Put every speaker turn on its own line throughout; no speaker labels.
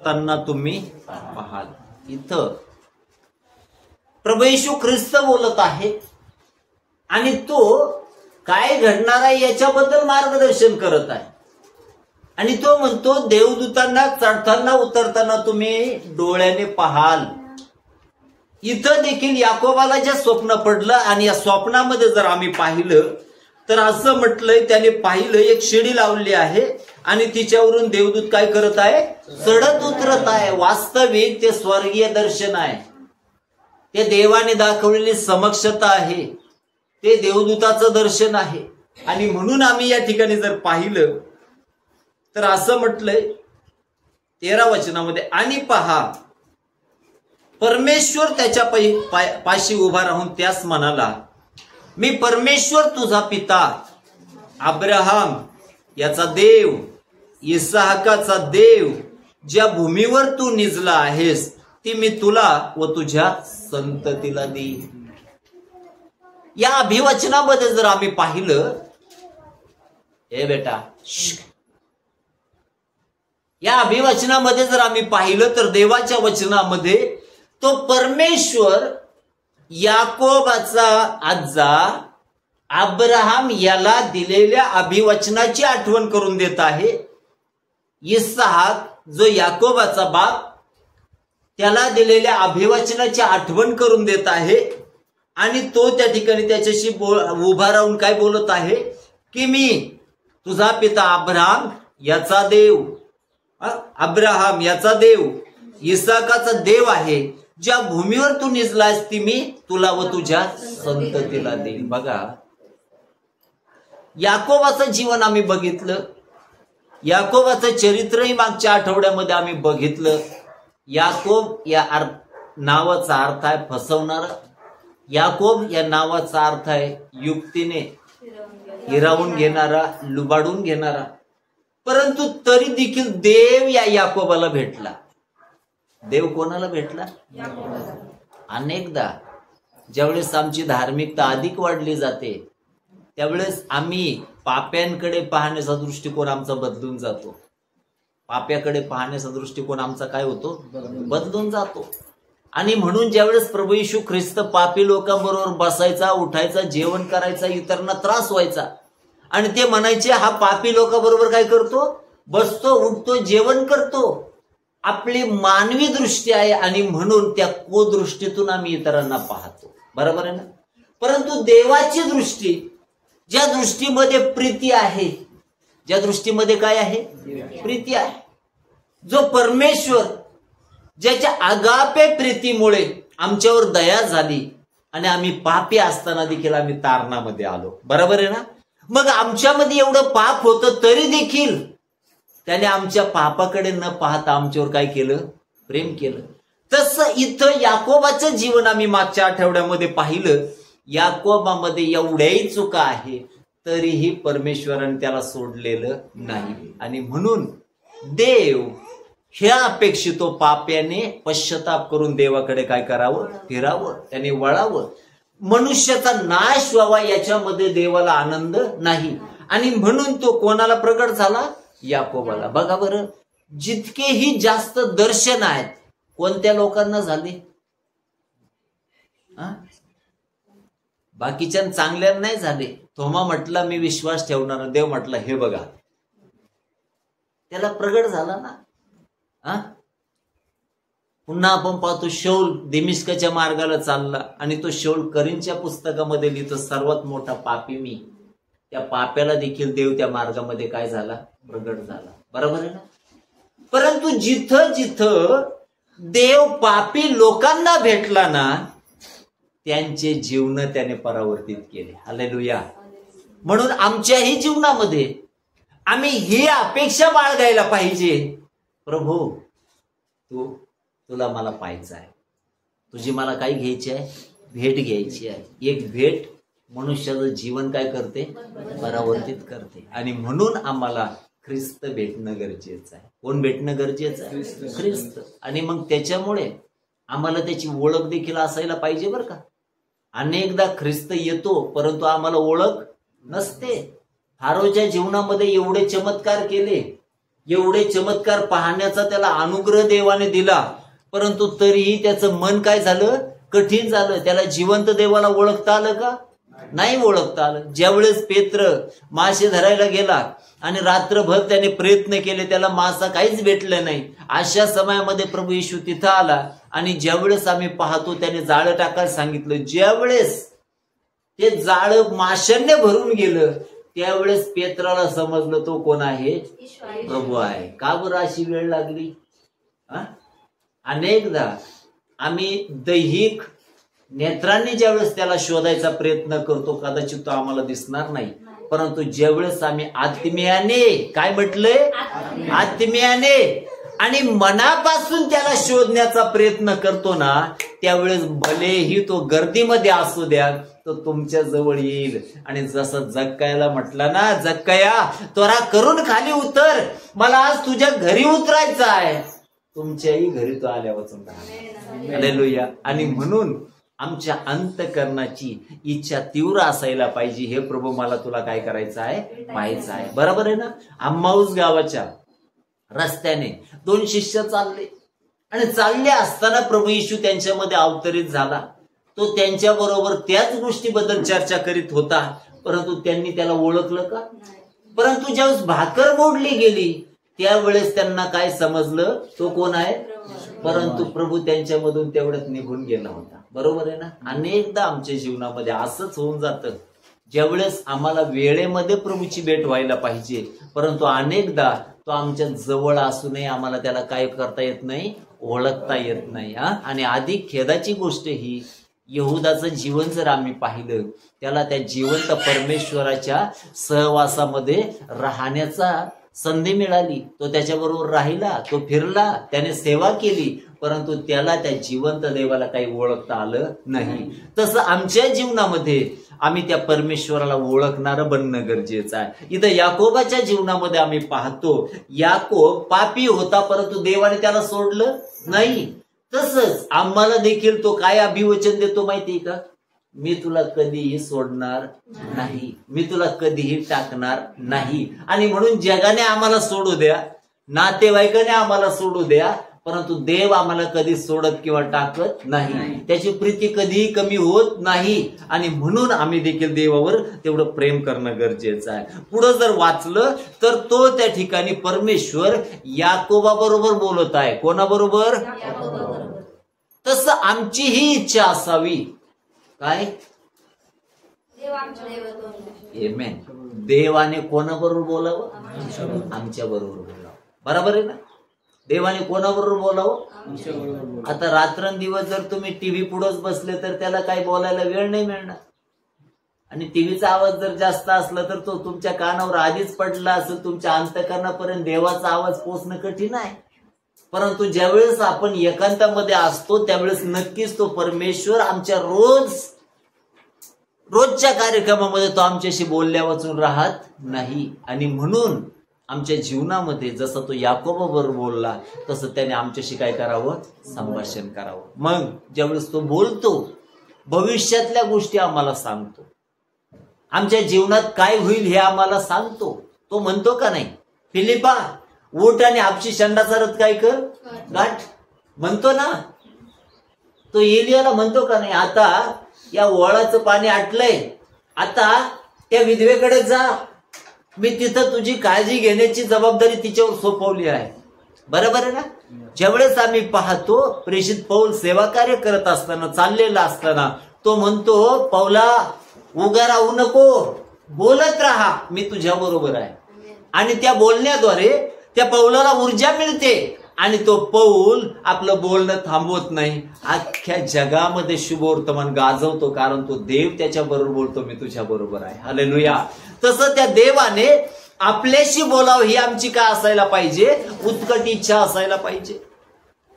उतरताना तुम्ही पाहाल. इथं प्रभू येशू ख्रिस्त बोलत आहे आणि तो काय घडणार आहे याच्याबद्दल मार्गदर्शन करत आहे. आणि तो म्हणतो देवदूतांना चढताना उतरताना तुम्ही डोळ्याने पाहाल. इथं देखील याकोबाला जे स्वप्न पडलं आणि या स्वप्नामध्ये जर आम्ही पाहिलं तर असं म्हटलंय, त्याने पाहिलं एक शिडी लावली आहे आणि तिच्यावरून देवदूत काय करत आहे, चढत उतरत आहे. वास्तविक ते स्वर्गीय दर्शन आहे, ते देवाने दाखवलेली समक्षता आहे, ते देवदूताचं दर्शन आहे. आणि म्हणून आम्ही या ठिकाणी जर पाहिलं तर असं म्हटलंय 13 वचनामध्ये, आणि पहा परमेश्वर त्याच्या पाशी उभा राहून त्यास म्हणाला, मी परमेश्वर तुझा पिता अब्राहम याचा देव, इसहाकाचा देव, ज्या भूमीवर तू निजला आहेस ती मी तुला व तुझ्या संततीला देईन. या अभिवचनामध्ये जर आम्ही पाहिलं, हे बेटा, या अभिवचनामध्ये जर आम्ही पाहिलं तर देवाच्या वचनामध्ये तो परमेश्वर याकोबाचा आजा अब्राहम याला दिलेल्या अभिवचनाची आठवण करून देत आहे. इसहाक जो याकोबाचा बाप, त्याला दिलेल्या अभिवचनाची आठवण करून देत आहे. आणि तो त्या ठिकाणी त्याच्याशी उभा राहून काय बोलत आहे की मी तुझा पिता अब्राहम याचा देव, अब्राहम याचा देव, इसहाकाचा देव आहे, ज्या भूमीवर तू निजलास ती मी तुला व तुझ्या संततीला देईन. बघा, याकोबाचं जीवन आम्ही बघितलं, याकोबाचं चरित्रही मागच्या आठवड्यामध्ये आम्ही बघितलं. याकोब या नावाचा अर्थ आहे फसवणारा. याकोब या नावाचा अर्थ आहे युक्तीने हिरावून घेणारा, लुबाडून घेणारा. परंतु तरी देखील देव या याकोबाला भेटला. देव कोणाला भेटला? अनेकदा ज्यावेळेस आमची धार्मिकता अधिक वाढली जाते त्यावेळेस आम्ही पाप्यांकडे पाहण्याचा दृष्टिकोन आमचा बदलून जातो. पाप्याकडे पाहण्याचा दृष्टिकोन आमचा काय होतो? बदलून जातो. आणि म्हणून ज्यावेळेस प्रभू येशू ख्रिस्त पापी लोकांबरोबर बसायचा, उठायचा, जेवण करायचा, इतरांना त्रास व्हायचा आणि ते म्हणायचे हा पापी लोकांबरोबर काय करतो? बसतो, उठतो, जेवण करतो. आपली मानवी दृष्टी आहे आणि म्हणून त्या दृष्टीतून आम्ही इतरांना पाहतो. बरोबर आहे ना? परंतु देवाची दृष्टी, ज्या दृष्टीमध्ये प्रीती आहे, ज्या दृष्टीमध्ये काय आहे? प्रीती आहे. जो परमेश्वर ज्याच्या आगापे प्रीतीमुळे आमच्यावर दया झाली आणि आम्ही पापी असताना देखील आम्ही तारणामध्ये आलो. बरोबर आहे ना? मग आमच्यामध्ये एवढं पाप होतं तरी देखील त्याने आमच्या पापाकडे न पाहता आमच्यावर काय केलं? प्रेम केलं. तसं इथं याकोबाचं जीवन आम्ही मागच्या आठवड्यामध्ये पाहिलं. याकोबामध्ये एवढ्याही चुका आहे तरीही परमेश्वराने त्याला सोडलेलं नाही. आणि म्हणून देव ह्या अपेक्षितो पाप्याने पश्चाताप करून देवाकडे काय करावं? फिरावं, त्याने वळावं. मनुष्याचा नाश व्हावा याच्यामध्ये देवाला आनंद नाही. आणि म्हणून तो कोणाला प्रगट झाला? याकोबाला. बघा बरं, जितकेही जास्त दर्शन आहेत कोणत्या लोकांना झाले? बाकीच्या चांगल्या नाही झाले. थोमा म्हटला मी विश्वास ठेवणार. देव म्हटला हे बघा, त्याला प्रगट झाला ना. पुन्हा आपण पाहतो शौल दिमिश्कच्या मार्गाला चालला आणि तो शौल करीनच्या पुस्तकामध्ये लिहितो सर्वात मोठा पापी मी. त्या पाप्याला देखील देव त्या मार्गामध्ये काय झाला? प्रगट झाला. बरोबर आहे ना? परंतु जिथं जिथं देव पापी लोकांना भेटला ना त्यांचे जीवन त्याने परावर्तित केले. हालेलुया. म्हणून आमच्याही जीवनामध्ये आम्ही ही अपेक्षा बाळगायला पाहिजे, प्रभू तुला मला पाहायचं आहे, तुझी मला काय घ्यायची आहे? भेट घ्यायची आहे. एक भेट मनुष्याचं जीवन काय करते? परावर्तित करते. आणि म्हणून आम्हाला ख्रिस्त भेटणं गरजेचं आहे. कोण भेटणं गरजेचं आहे? ख्रिस्त. आणि मग त्याच्यामुळे आम्हाला त्याची ओळख देखील असायला पाहिजे बरं का. अनेकदा ख्रिस्त येतो परंतु आम्हाला ओळख नसते. फारोच्या जीवनामध्ये एवढे चमत्कार केले, एवढे चमत्कार पाहण्याचा त्याला अनुग्रह देवाने दिला, परंतु तरीही त्याचं मन काय झालं, कठीण झालं. त्याला जिवंत देवाला ओळखता आलं का? नाही ओळखता आलं. ज्यावेळेस पेत्र मासे धरायला गेला आणि रात्रभर त्याने प्रयत्न केले, त्याला मासा काहीच भेटलं नाही. अशा समयामध्ये प्रभू येशू तिथं आला आणि ज्यावेळेस आम्ही पाहतो त्याने जाळं टाकायला सांगितलं. ज्यावेळेस ते जाळं माशांनी भरून गेलं त्यावेळेस पेत्राला समजलं तो कोण आहे, प्रभू आहे. का बरं अशी वेळ लागली? अनेकदा आम्ही दैहिक नेत्रांनी ज्यावेळेस त्याला शोधायचा प्रयत्न करतो कदाचित तो आम्हाला दिसणार नाही, परंतु ज्यावेळेस आम्ही आत्म्याने, काय म्हटलंय, आत्म्याने आणि मनापासून त्याला शोधण्याचा प्रयत्न करतो ना, त्यावेळेस भलेही तो गर्दीमध्ये असू द्या तो तुमच्या जवळ येईल. आणि जसं जक्कायाला म्हटलं ना, जक्काया त्वरा करून खाली उतर, मला आज तुझ्या घरी उतरायचं आहे, तुमच्याही घरी तो आल्या वाचून राहिला. हालेलुया. आणि म्हणून आमच्या अंतःकरणाची इच्छा तीव्र असायला पाहिजे. हे प्रभू मला तुला काय करायचं आहे, पाहायचं आहे. बरोबर आहे ना? अम्माऊस गावाच्या रस्त्याने 2 शिष्य चालले आणि चालले असताना प्रभू येशू त्यांच्यामध्ये अवतरित झाला. तो त्यांच्या बरोबर त्याच गोष्टीबद्दल चर्चा करीत होता, परंतु त्यांनी त्याला ओळखलं का? परंतु ज्यावेळेस भाकर मोडली गेली त्यावेळेस त्यांना काय समजलं, तो कोण आहे, परंतु प्रभू त्यांच्यामधून तेवढ्यात निघून गेला होता. बरोबर आहे ना? अनेकदा आमच्या जीवनामध्ये असंच होऊन जातं, ज्यावेळेस आम्हाला वेळेमध्ये प्रभूची भेट व्हायला पाहिजे, परंतु अनेकदा तो आमच्या जवळ असूनही आम्हाला त्याला काय करता येत नाही, ओळखता येत नाही. आणि अधिक खेदाची गोष्ट ही, यहुदाचं जीवन जर आम्ही पाहिलं, त्याला त्या जिवंत परमेश्वराच्या सहवासामध्ये राहण्याचा संधी मिळाली. तो त्याच्याबरोबर राहिला, तो फिरला, त्याने सेवा केली, परंतु त्याला त्या जिवंत देवाला काही ओळखता आलं नाही. तसं आमच्या जीवनामध्ये आम्ही त्या परमेश्वराला ओळखणारं बनणं गरजेचं आहे. इथं याकोबाच्या जीवनामध्ये आम्ही पाहतो, याकोब पापी होता, परंतु देवाने त्याला सोडलं नाही. तसंच आम्हाला देखील तो काय अभिवचन देतो माहितीये का? मी तुला कधीही सोडणार नाही, मी तुला कधीही टाकणार नाही. आणि म्हणून जगाने आम्हाला सोडू द्या, नातेवाईकाने आम्हाला सोडू द्या, परंतु देव आम्हाला कधी सोडत किंवा टाकत नाही. त्याची प्रीती कधीही कमी होत नाही. आणि म्हणून आम्ही देखील देवावर तेवढं प्रेम करणं गरजेचं आहे. पुढे जर वाचलं तर तो त्या ठिकाणी परमेश्वर याकोबाबरोबर बोलत आहे. कोणाबरोबर? तसं आमची ही इच्छा असावी, काय, आमेन, देवाने कोणाबरोबर बोलावं? आमच्या बरोबर बोलावं. बरोबर आहे ना? देवाने कोणाबरोबर बोलावं? आता रात्रंदिवस जर तुम्ही टीव्ही पुढेच बसले तर त्याला काही बोलायला वेळ नाही मिळणार. आणि टीव्हीचा आवाज जर जास्त असला तर तो तुमच्या कानावर आधीच पडला असेल, तुमच्या अंतःकरणापर्यंत देवाचा आवाज पोहोचणं कठीण आहे. परंतु ज्यावेळेस आपण एकांतामध्ये असतो त्यावेळेस नक्कीच तो परमेश्वर आमच्या रोजच्या कार्यक्रमामध्ये तो आमच्याशी बोलल्या वाचून राहत नाही. आणि म्हणून आमच्या जीवनामध्ये जसं तो याकोबाबरोबर बोलला तसं त्याने आमच्याशी काय करावं? संभाषण करावं. मग ज्यावेळेस तो बोलतो भविष्यातल्या गोष्टी आम्हाला सांगतो, आमच्या जीवनात काय होईल हे आम्हाला सांगतो. तो म्हणतो का नाही, फिलिपा उठ आणि आपशी शंडाचा रथ काय कर, गाठ, म्हणतो ना. तो एलियाला म्हणतो का नाही, आता या ओळाचं पाणी आटलंय, आता त्या विधवेकडे जा, मी तिथं तुझी काळजी घेण्याची जबाबदारी तिच्यावर सोपवली आहे. बरोबर आहे ना? ज्यावेळेस आम्ही पाहतो प्रेषित पौल सेवा कार्य करत असताना, चाललेला असताना तो म्हणतो, पौला उगा राहू नको, बोलत राहा, मी तुझ्या बरोबर आहे. आणि त्या बोलण्याद्वारे त्या पौलाला ऊर्जा मिळते आणि तो पौल आपलं बोलणं थांबवत नाही, अख्ख्या जगामध्ये शुभवर्तमान गाजवतो, कारण तो देव त्याच्या बरोबर बोलतो, मी तुझ्या बरोबर आहे. हालेलुया. तसं त्या देवाने आपल्याशी बोलावं ही आमची काय असायला पाहिजे? उत्कट इच्छा असायला पाहिजे.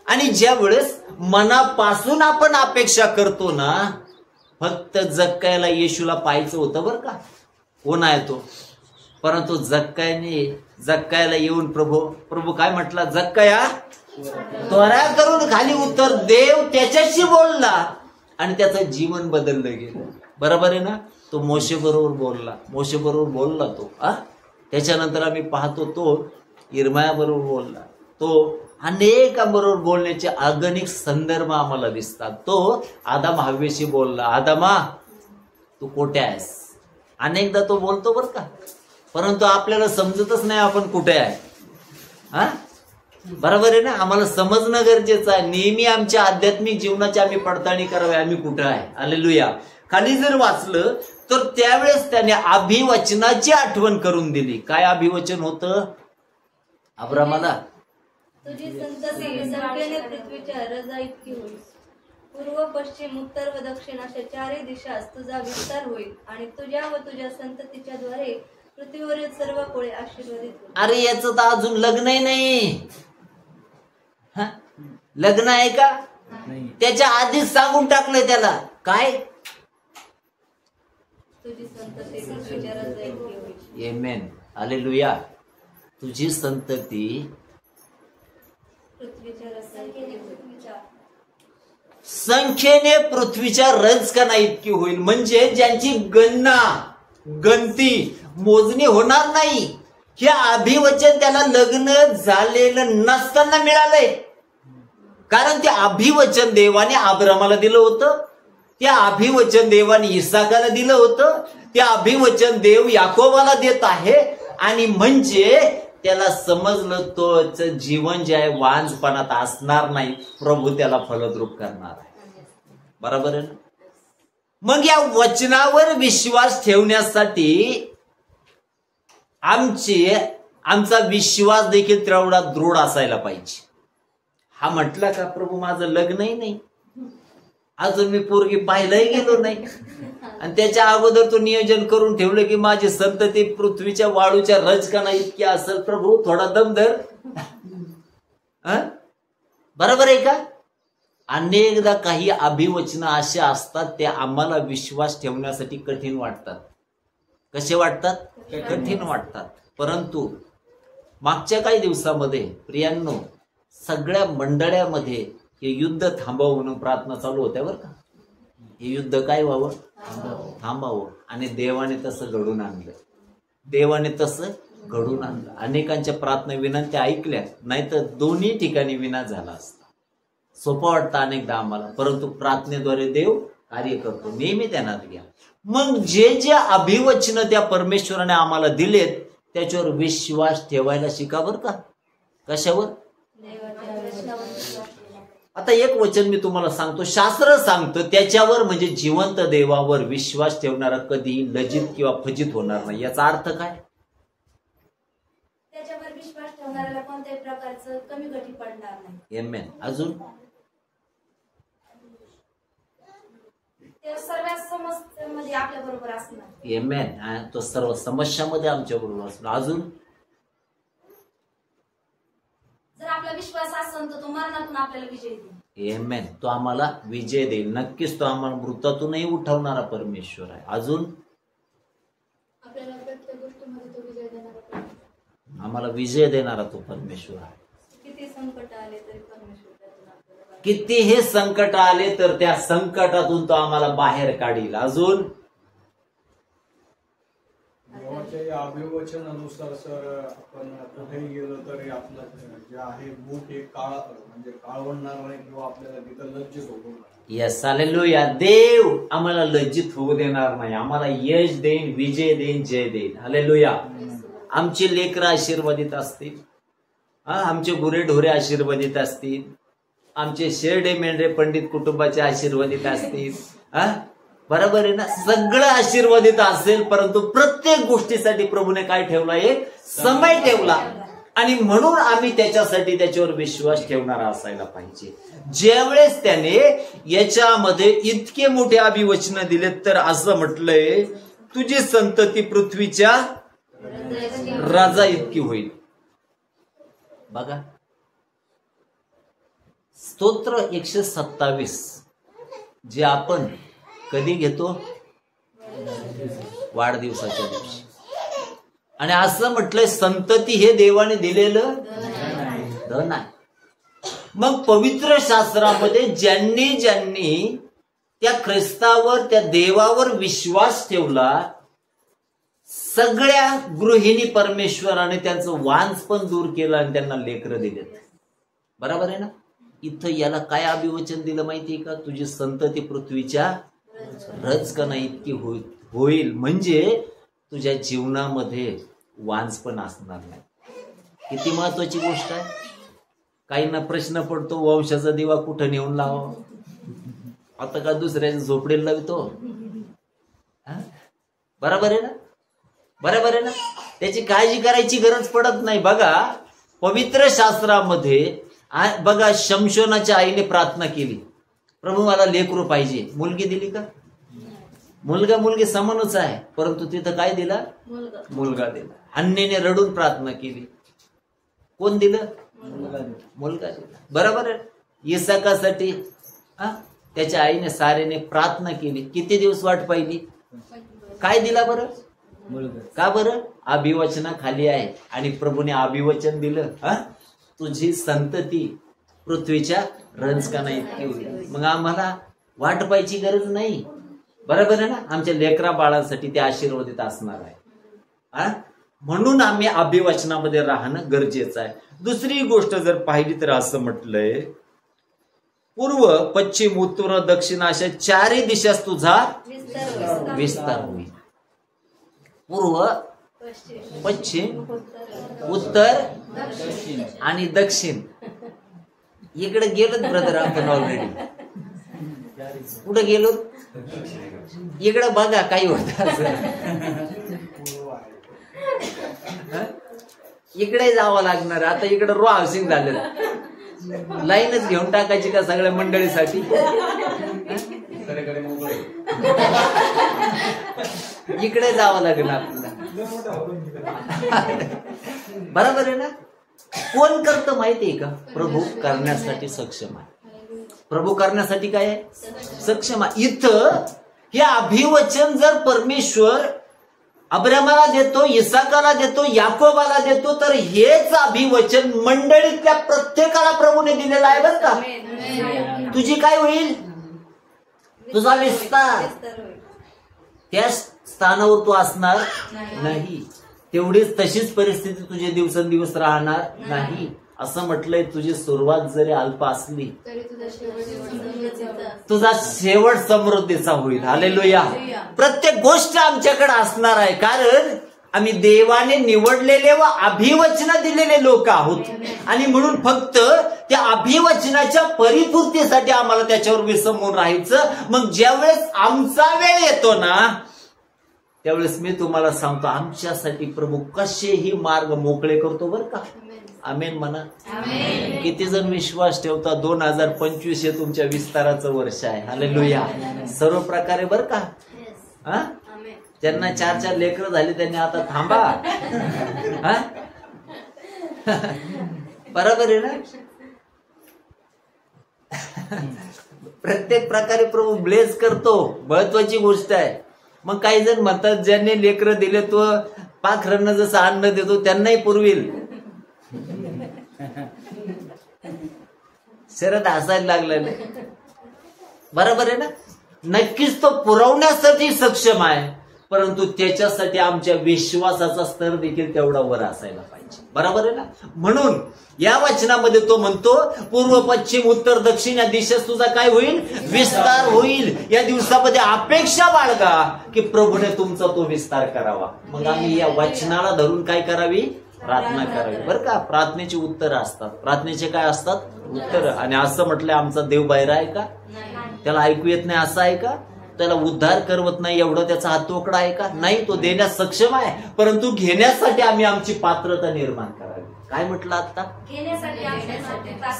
आणि ज्या वेळेस मनापासून आपण अपेक्षा करतो ना, फक्त जक्कायाला येशूला पाहायचं होतं बरं का, कोण आहे तो, परंतु जक्कायाला येऊन प्रभू काय म्हटला, जक्काया त्वरा करून खाली उतर. देव त्याच्याशी बोलला आणि त्याचं जीवन बदललं गेलं. बरोबर आहे ना? तो मोशे बरोबर बोलला तो. त्याच्यानंतर आम्ही पाहतो तो इर्मायाबरोबर बोलला, तो अनेकांबरोबर बोलण्याचे अगणित संदर्भ आम्हाला दिसतात. तो आदम हव्वेशी बोलला, आदमा तू कुठे आहेस. अनेकदा तो बोलतो बरं का, परंतु आपल्याला समजतच नाही आपण कुठे आहे. हा, बरोबर आहे ना. आम्हाला समजणं गरजेचं आहे. नेहमी आमच्या आध्यात्मिक जीवनाची आम्ही पडताळणी करावी, आम्ही कुठे आहे. हालेलुया. खाली जर वाचलं तर त्यावेळेस त्याने अभिवचनाची आठवण करून दिली. काय अभिवचन होतं अब्रामाला?
तुझी संतती संख्येने पृथ्वीच्या रजा इतकी होईल. पूर्व पश्चिम उत्तर व दक्षिण अशा चारही दिशास तुझा विस्तार होईल आणि तुझ्या व तुझ्या संततीच्या द्वारे पृथ्वीवरील सर्व कुळे आशीर्वादित होईल.
अरे याचं तर अजून लग्नही नाही. लग्न आहे का? त्याच्या आधीच सांगून टाकलंय त्याला. काय?
तुझी संतती पृथ्वीच्या रजा इतकी होईल.
आमेन. हालेलुया. तुझी संतती
पृथ्वीच्या रजा इतकी होईल.
संख्येने पृथ्वीच्या रजकणा इतकी होईल. म्हणजे ज्यांची गणती मोजणी होणार नाही. हे अभिवचन त्याला लग्न झालेलं नसताना मिळालंय. कारण ते अभिवचन देवाने अब्रामाला दिलं होतं, ते अभिवचन देवाने इसाकाला दिलं होतं, ते अभिवचन देव याकोबाला देत आहे. आणि म्हणजे त्याला समजलं तो जीवन जे आहे वांजपणात असणार नाही, प्रभू त्याला फलद्रूप करणार आहे. बरोबर आहे ना. मग या वचनावर विश्वास ठेवण्यासाठी आमचा विश्वास देखील तेवढा दृढ असायला पाहिजे. हा म्हटला का प्रभू माझं लग्नही नाही, अजून मी पोरगी पाहायलाही गेलो नाही, आणि त्याच्या अगोदर तो नियोजन करून ठेवलं की माझी संतती पृथ्वीच्या वाळूच्या रजकणा इतकी असेल. प्रभू थोडा दम धर. बरोबर आहे का? अनेकदा काही अभिवचन असे असतात ते आम्हाला विश्वास ठेवण्यासाठी कठीण वाटतात. कसे वाटतात? कठीण वाटतात. परंतु मागच्या काही दिवसामध्ये प्रियांनो सगळ्या मंडळामध्ये हे युद्ध थांबावं म्हणून प्रार्थना चालू होत्या बरं का. हे युद्ध काय व्हावं? थांबावं. आणि देवाने तसं घडून आणलं. देवाने तसं घडून आणलं. अनेकांच्या प्रार्थना विनंत्या ऐकल्या, नाहीतर दोन्ही ठिकाणी विना झाला असता. सोपं वाटतं अनेकदा आम्हाला, परंतु प्रार्थनेद्वारे देव कार्य करतो. नेहमी ध्यानात घ्या. मग जे जे अभिवचन त्या परमेश्वराने आम्हाला दिलेत त्याच्यावर विश्वास ठेवायला शिका बरं का. कशावर? आता एक वचन मी तुम्हाला सांगतो, शास्त्र सांगतं त्याच्यावर म्हणजे जिवंत देवावर विश्वास ठेवणारा कधी लज्जित किंवा फजित होणार नाही. याचा अर्थ काय?
त्याच्यावर विश्वास ठेवणाऱ्याला कोणत्याही प्रकारचं कमी गती पडणार नाही.
आमेन. अजून
ते सर्व समस्यांमध्ये आपल्या बरोबर असणार.
आमेन. तो सर्व समस्यामध्ये आमच्या बरोबर असणार. अजून
जर आपला विश्वास असेल तर तो मरणातून आपल्याला विजय देईल.
आमेन. तो आम्हाला विजय देईल. नक्कीच तो आम्हाला मृतातूनही उठवणारा परमेश्वर आहे. अजून
आपल्याला प्रत्येक गोष्टीमध्ये तो विजय देणारा,
आम्हाला विजय देणारा तो परमेश्वर आहे.
किती संकट आले तरी परमेश्वर त्यातून आपल्याला
कितीही संकट आले तर त्या संकटातून तो आम्हाला बाहेर काढील. अजून
देवाच्या अभिवचनानुसार सर आपण कुठेही गेलो तरी आपलं जे आहे मूठ हे काळ म्हणजे काळवणार नाही किंवा आपल्याला तिथं लज्जित होणार नाही.
Yes, hallelujah. देव आम्हाला लज्जित होऊ देणार नाही. आम्हाला यश देईन, विजय देईन, जय देईन. हालेलुया. आमची लेकरं आशीर्वादित असतील, आमचे गुरेढोरे आशीर्वादित असतील, आमचे शेरडे मेंढरे पंडित कुटुंबाचे आशीर्वादित असतील. बरोबर आहे ना. सगळं आशीर्वादित असेल, परंतु प्रत्येक गोष्टीसाठी प्रभूने काय ठेवला? एक समय ठेवला. आणि म्हणून आम्ही त्याच्यासाठी त्याच्यावर विश्वास ठेवणारा असायला पाहिजे. ज्यावेळेस त्याने याच्यामध्ये इतके मोठे अभिवचन दिलेत तर असं म्हटलंय, तुझी संतती पृथ्वीच्या राजा इतकी होईल. बघा, स्तोत्र 127 जे आपण कधी घेतो? वाढदिवसाच्या दिवशी. आणि असं म्हटलंय संतती हे देवाने दिलेलं धन आहे. मग पवित्र शास्त्रामध्ये ज्यांनी त्या ख्रिस्तावर, त्या देवावर विश्वास ठेवला, सगळ्या गृहिणी परमेश्वराने त्यांचं वांस पण दूर केलं आणि त्यांना लेकरं दिलेत. बरोबर आहे ना. इथं याला काय अभिवचन दिलं माहितीये का? तुझी संतती पृथ्वीच्या रजकणा इतकी होईल, म्हणजे तुझ्या जीवनामध्ये वांस पण असणार नाही. किती महत्वाची गोष्ट आहे. काहींना प्रश्न पडतो, वंशाचा दिवा कुठं नेऊन लावा. आता का दुसऱ्याच्या झोपडीला लावतो. बरोबर आहे ना, बरोबर आहे ना. त्याची काळजी करायची गरज पडत नाही. बघा पवित्र शास्त्रामध्ये बघा, शमशोनाच्या आईने प्रार्थना केली, प्रभू मला लेकरू पाहिजे. मुलगी दिली का? मुलगा मुलगी समानच आहे, परंतु तिथं काय दिला? मुलगा दिला. अन्नेने रडून प्रार्थना केली, कोण दिलं? मुलगा दिला. बरोबर आहे. इसाकासाठी त्याच्या आईने सारेने प्रार्थना केली, किती दिवस वाट पाहिली, काय दिला बरं? का बरं? अभिवचना खाली आहे आणि प्रभूने अभिवचन दिलं, तुझी संतती पृथ्वीच्या रंजकाना इतकी होईल. मग आम्हाला वाट पाहायची गरज नाही. बरोबर आहे ना. आमच्या लेकरा बाळांसाठी ते आशीर्वादित असणार आहे. म्हणून आम्ही अभिवचनामध्ये राहणं गरजेचं आहे. दुसरी गोष्ट जर पाहिली तर असं म्हटलंय, पूर्व पश्चिम उत्तर दक्षिण अशा चारही दिशास तुझा विस्तार होईल. पूर्व पश्चिम उत्तर आणि दक्षिण. इकडे गेलो ब्रदर आपण ऑलरेडी. कुठं गेलो? इकडे बघा काही होत. इकडे जावं लागणार. आता इकडे रो हाऊसिंग झालं, लाईनच घेऊन टाकायची का सगळ्या मंडळीसाठी? इकडे जावं लागेल आपल्याला. बरोबर आहे ना. कोण करतं माहितीये का? प्रभू करण्यासाठी सक्षम आहे. प्रभू करण्यासाठी काय आहे? सक्षम आहे. इथं हे अभिवचन जर परमेश्वर अब्रामाला देतो, इसाकाला देतो, याकोबाला देतो, तर हेच अभिवचन मंडळीतल्या प्रत्येकाला प्रभूने दिलेलं आहे. बरं का? तुझी काय होईल? तुझा विस्तार. त्या स्थानावर तू असणार नाही. तेवढीच तशीच परिस्थिती तुझे दिवसेंदिवस राहणार नाही. असं म्हटलंय, तुझी सुरुवात जरी अल्प असली तुझा शेवट समृद्धीचा होईल. हालेलुया. प्रत्येक गोष्ट आमच्याकडे असणार आहे, कारण आम्ही देवाने निवडलेले व अभिवचन दिलेले लोक आहोत. आणि म्हणून फक्त त्या अभिवचनाच्या परिपूर्तीसाठी आम्हाला त्याच्यावर विसंबून राहायचं. मग ज्यावेळेस आमचा वेळ येतो ना, त्यावेळेस मी तुम्हाला सांगतो, आमच्यासाठी प्रभू कसेही मार्ग मोकळे करतो. बरं का? आमेन म्हणा. किती जण विश्वास ठेवता 2025 हे तुमच्या विस्ताराचं वर्ष आहे. हालेलुया. सर्व प्रकारे बरं का. ज्यांना 4 लेकरं झाली त्यांनी आता थांबा. बरोबर आहे ना. प्रत्येक प्रकारे प्रभू ब्लेस करतो. महत्वाची गोष्ट आहे. मग काही जण म्हणतात, ज्यांनी लेकरं दिले तो पाखरांना जसं अन्न देतो त्यांनाही पुरविल. शरद हसायला लागलेलं. बरोबर आहे ना. नक्कीच तो पुरवण्यासाठी सक्षम आहे, परंतु त्याच्यासाठी आमच्या विश्वासाचा स्तर देखील तेवढा वर असायला पाहिजे. बरोबर आहे ना. म्हणून या वचनामध्ये तो म्हणतो, पूर्व पश्चिम उत्तर दक्षिण या दिशेस तुझा काय होईल? विस्तार होईल. या दिवसामध्ये अपेक्षा बाळगा की प्रभूने तुमचा तो विस्तार करावा. मग आम्ही या वचनाला धरून काय करावी? प्रार्थना करावी. बरं का. प्रार्थनेची उत्तर असतात. प्रार्थनेचे काय असतात? उत्तर. आणि असं म्हटलंय, आमचा देव बाहेर आहे का? त्याला ऐकू येत नाही असं आहे का? त्याला उद्धार करवत नाही एवढं त्याचा हात तोकडा आहे का? नाही. तो देण्यास सक्षम आहे, परंतु घेण्यासाठी आम्ही आमची पात्रता निर्माण करावी. काय म्हटलं आता?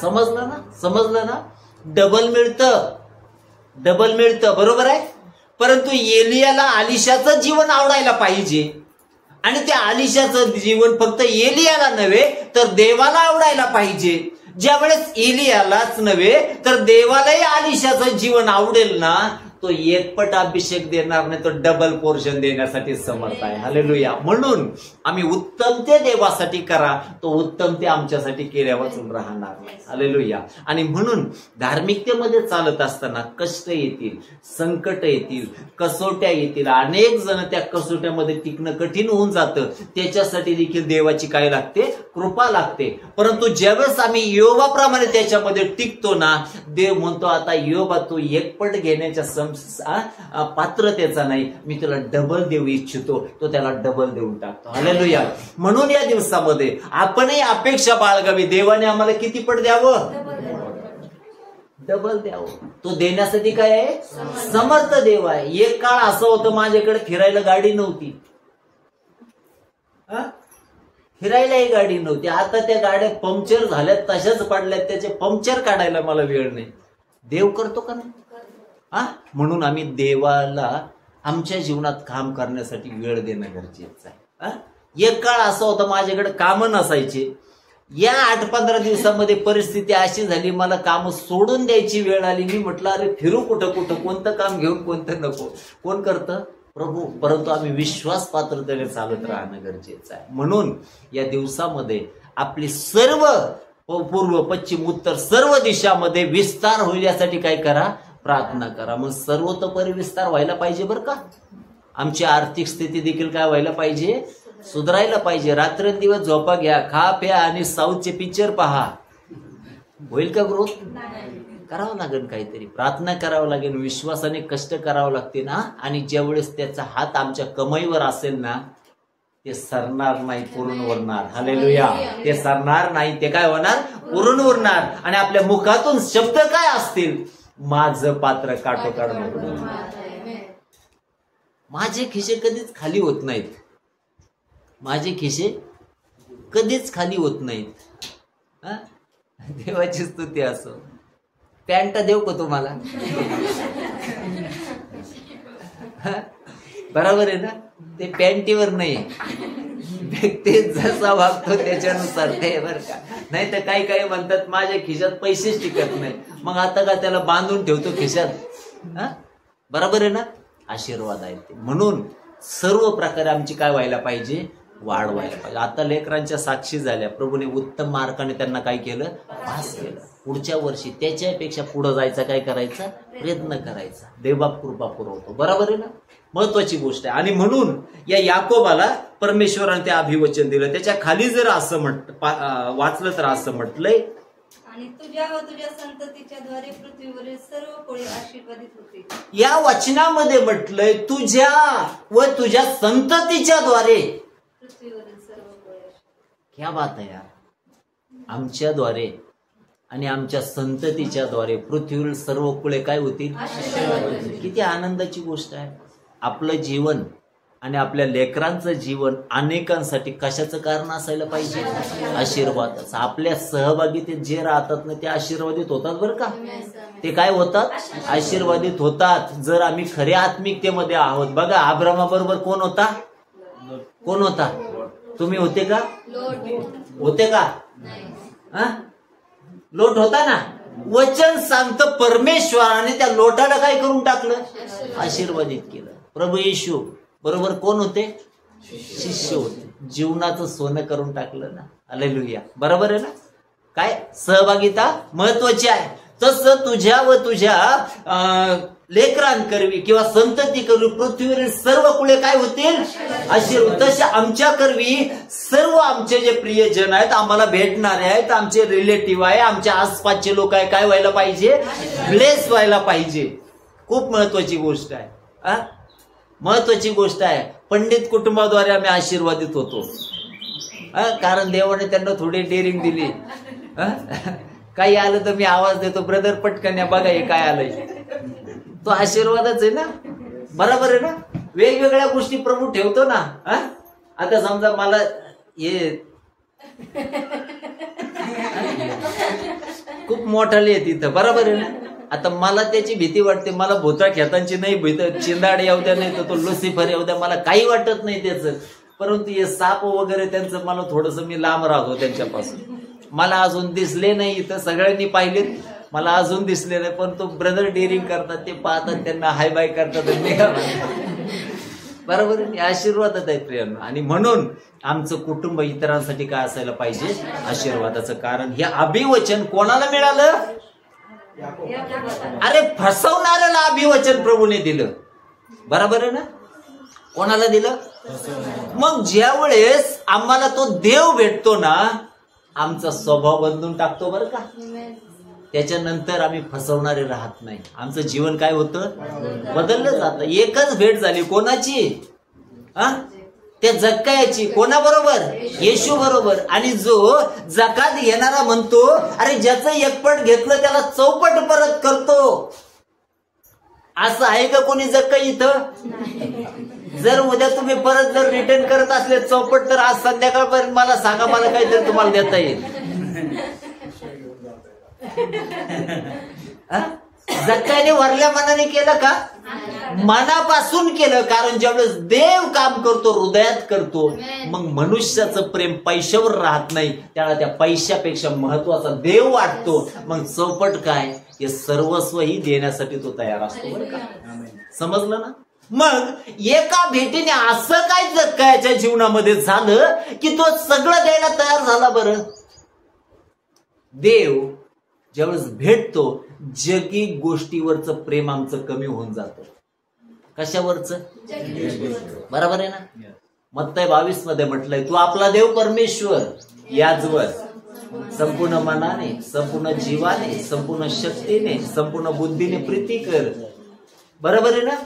समजलं ना? समजलं ना. डबल मिळतं, डबल मिळतं. बरोबर आहे. परंतु एलियाला आलिशाचं जीवन आवडायला पाहिजे, आणि त्या आलिशाचं जीवन फक्त एलियाला नव्हे तर देवाला आवडायला पाहिजे. ज्यावेळेस एलियालाच नव्हे तर देवालाही आलिशाचं जीवन आवडेल ना, तो एकपट अभिषेक देणार नाही, तो डबल पोर्शन देण्यासाठी समर्थ आहे. हालेलुया. म्हणून आम्ही उत्तम ते देवासाठी करा, तो उत्तम ते आमच्यासाठी केल्या वाचून राहणार नाही. हालेलुया. आणि म्हणून धार्मिकतेमध्ये चालत असताना कष्ट येतील, संकट येतील, कसोट्या येतील. अनेक जण त्या कसोट्यामध्ये टिकणं कठीण होऊन जातं. त्याच्यासाठी देखील देवाची काय लागते? कृपा लागते. परंतु ज्यावेळेस आम्ही योबाप्रमाणे त्याच्यामध्ये टिकतो ना, देव म्हणतो आता योबा तू एकपट घेण्याच्या पात्रतेचा नाही, मी तुला डबल देऊ इच्छितो. तो त्याला डबल देऊन टाकतो. हालेलुया. म्हणून या दिवसामध्ये आपणही अपेक्षा बाळगावी, देवाने आम्हाला किती पट द्यावं? डबल द्यावं. तो देण्यासाठी काय आहे? समर्थ देव आहे. एक काळ असं होतं माझ्याकडे फिरायला गाडी नव्हती, फिरायलाही गाडी नव्हती. आता त्या गाड्या पंक्चर झाल्यात, तशाच पडल्यात, त्याचे पंक्चर काढायला मला वेळ नाही. देव करतो का नाही? म्हणून आम्ही देवाला आमच्या जीवनात काम करण्यासाठी वेळ देणं गरजेचं आहे. एक काळ असा होता माझ्याकडे काम नसायचे. या 8-15 दिवसामध्ये परिस्थिती अशी झाली, मला काम सोडून द्यायची वेळ आली. मी म्हटलं अरे फिरू कुठं कुठं, कोणतं काम घेऊन कोणतं नको. कोण करतं? प्रभू. परंतु आम्ही विश्वास पात्रतेने चालत राहणं गरजेचं आहे. म्हणून या दिवसामध्ये आपली सर्व पूर्व पश्चिम उत्तर सर्व दिशामध्ये विस्तार होईल यासाठी काय करा? प्रार्थना करा. मग सर्वतोपरी विस्तार व्हायला पाहिजे बरं का. आमची आर्थिक स्थिती देखील काय व्हायला पाहिजे? सुधारायला पाहिजे. रात्रंदिवस झोपा घ्या, खा प्या आणि साऊथचे पिक्चर पहा, होईल का ग्रोथ? करावं लागेल, काहीतरी प्रार्थना करावं लागेल, विश्वासाने कष्ट करावं लागते ना. आणि ज्यावेळेस त्याचा हात आमच्या कमाईवर असेल ना, ते सरणार नाही, पुरून उरणार. हालेलुया. ते सरणार नाही, ते काय होणार? पुरून उरणार. आणि आपल्या मुखातून शब्द काय असतील? माझं पात्र काठोकाठ भरून. माझे खिसे कधीच खाली होत नाहीत, माझे खिसे कधीच खाली होत नाहीत. देवाची स्तुती असो. पॅन्ट देऊ का तुम्हाला? बरोबर आहे ना. ते पॅन्टीवर नाही, व्यक्ती जसा वागतो त्याच्यानुसार ते, बरं का. नाही तर काही काही म्हणतात माझ्या खिशात पैसेच टिकत नाही, मग आता का त्याला बांधून ठेवतो खिशात? बरोबर आहे ना. आशीर्वाद आहे ते. म्हणून सर्व प्रकारे आमची काय व्हायला पाहिजे? वाढ व्हायला पाहिजे. आता लेकरांच्या साक्षी झाल्या, प्रभूने उत्तम मार्गाने त्यांना काय केलं? पास केलं. पुढच्या वर्षी त्याच्यापेक्षा पुढे जायचा काय करायचा? प्रयत्न करायचा. देवबाप कृपा पुरवतो. बरोबर आहे ना. महत्वाची गोष्ट आहे. आणि म्हणून या याकोबाला परमेश्वराने ते अभिवचन दिलं. त्याच्या खाली जर असं वाचलं तर असं म्हटलंय,
आणि तुझ्या व तुझ्या संततीच्याद्वारे पृथ्वीवरील सर्व कुळे आशीर्वादित होतील.
या वचनामध्ये म्हटलंय तुझ्या व तुझ्या संततीच्याद्वारे
पृथ्वीवरील सर्व कुळे.
क्या बात आहे यार. आमच्याद्वारे आणि आमच्या संततीच्याद्वारे पृथ्वीवरील सर्व कुळे काय होतील? किती आनंदाची गोष्ट आहे. आपलं जीवन आणि आपल्या लेकरांचं जीवन अनेकांसाठी कशाचं कारण असायला पाहिजे? आशीर्वादाचं. आपल्या सहभागीतेत जे राहतात ना ते आशीर्वादित होतात बरं का. ते काय होतात? आशीर्वादित होतात. जर आम्ही खऱ्या आत्मिकतेमध्ये आहोत. बघा अब्रामाबरोबर कोण होता? कोण होता? तुम्ही होते का? होते का? लोट होता ना. वचन सांगतं परमेश्वराने त्या लोटाला काय करून टाकलं? आशीर्वादित केलं. प्रभू येशू बरोबर कोण होते? शिष्य होते. जीवनाचं सोनं करून टाकलं ना. हालेलुया. बरोबर आहे ना. काय सहभागिता महत्वाची आहे. तसं तुझ्या व तुझ्या लेकरांकरवी किंवा संतती करवी पृथ्वीवरील सर्व कुळे काय होतील? आशीर्वाद. तसे आमच्या करवी सर्व आमचे जे प्रियजन आहेत, आम्हाला भेटणारे आहेत, आमचे रिलेटिव्ह आहे, आमच्या आसपासचे लोक आहे, काय व्हायला पाहिजे? ब्लेस व्हायला पाहिजे. खूप महत्वाची गोष्ट आहे. महत्वाची गोष्ट आहे. पंडित कुटुंबाद्वारे आम्ही आशीर्वादित होतो, कारण देवाने त्यांना थोडी डेअरिंग दिली. काही आलं तर मी आवाज देतो, ब्रदर पटकन या बघा हे काय आलंय. तो आशीर्वादच आहे ना. बरोबर आहे ना. वेगवेगळ्या गोष्टी प्रभू ठेवतो ना. आता समजा मला हे खूप मोठाले आहे तिथं. बरोबर आहे ना. आता मला त्याची भीती वाटते. मला भूता खेतांची नाही भीती. चिंदाड येऊ द्या, नाही तर तो लुसिफर येऊ द्या, मला काही वाटत नाही त्याचं. परंतु हे साप वगैरे त्यांचं मला थोडंसं मी लांब राहतो त्यांच्यापासून. मला अजून दिसले नाही. इथं सगळ्यांनी पाहिलेत. मला अजून दिसले नाही, पण तो ब्रदर डेअरिंग करतात, ते पाहतात, त्यांना हाय बाय करतात आणि निघाला. बरोबर आहे, आशीर्वादात आहे प्रियांनो. आणि म्हणून आमचं कुटुंब इतरांसाठी काय असायला पाहिजे? आशीर्वादाचं. कारण हे अभिवचन कोणाला मिळालं? अरे फसवणाऱ्याला अभिवचन प्रभूने दिलं. बरोबर आहे ना? कोणाला दिलं? मग ज्या वेळेस आम्हाला तो देव भेटतो ना, आमचा स्वभाव बदलून टाकतो बरं का. त्याच्यानंतर आम्ही फसवणारे राहत नाही. आमचं जीवन काय होतं? बदललं जातं. एकच भेट झाली. कोणाची? त्या जक्कायाची. कोणाबरोबर? येशू बरोबर. आणि जो जकात घेणारा म्हणतो, अरे ज्याचं एकपट घेतलं त्याला चौपट परत करतो. असं आहे का कोणी जक्का इथं? जर उद्या तुम्ही परत जर रिटर्न करत असले चौपट, तर आज संध्याकाळपर्यंत मला सांगा, मला काहीतरी तुम्हाला देता येईल. जक्काने वरल्या मनाने केलं का? मनापासून केलं. कारण ज्यावेळेस देव काम करतो, हृदयात करतो, मग मनुष्याचं प्रेम पैशावर राहत नाही. त्याला त्या पैशापेक्षा महत्वाचा देव वाटतो. मग चौपट काय? हे सर्वस्वही देण्यासाठी तो तयार असतो. बरं का? समजलं ना? मग एका भेटीने असं काय जक्कायाच्या जीवनामध्ये झालं की तो सगळं द्यायला तयार झाला. बरं, देव ज्यावेळेस भेटतो, जगी गोष्टीवरचं प्रेम आमचं कमी होऊन जातं. कशावरचं? बरोबर आहे ना? मत्तई 22 मध्ये म्हटलंय, तू आपला देव परमेश्वर याचवर संपूर्ण मनाने, संपूर्ण जीवाने, संपूर्ण शक्तीने, संपूर्ण बुद्धीने प्रीती कर. बरोबर आहे ना?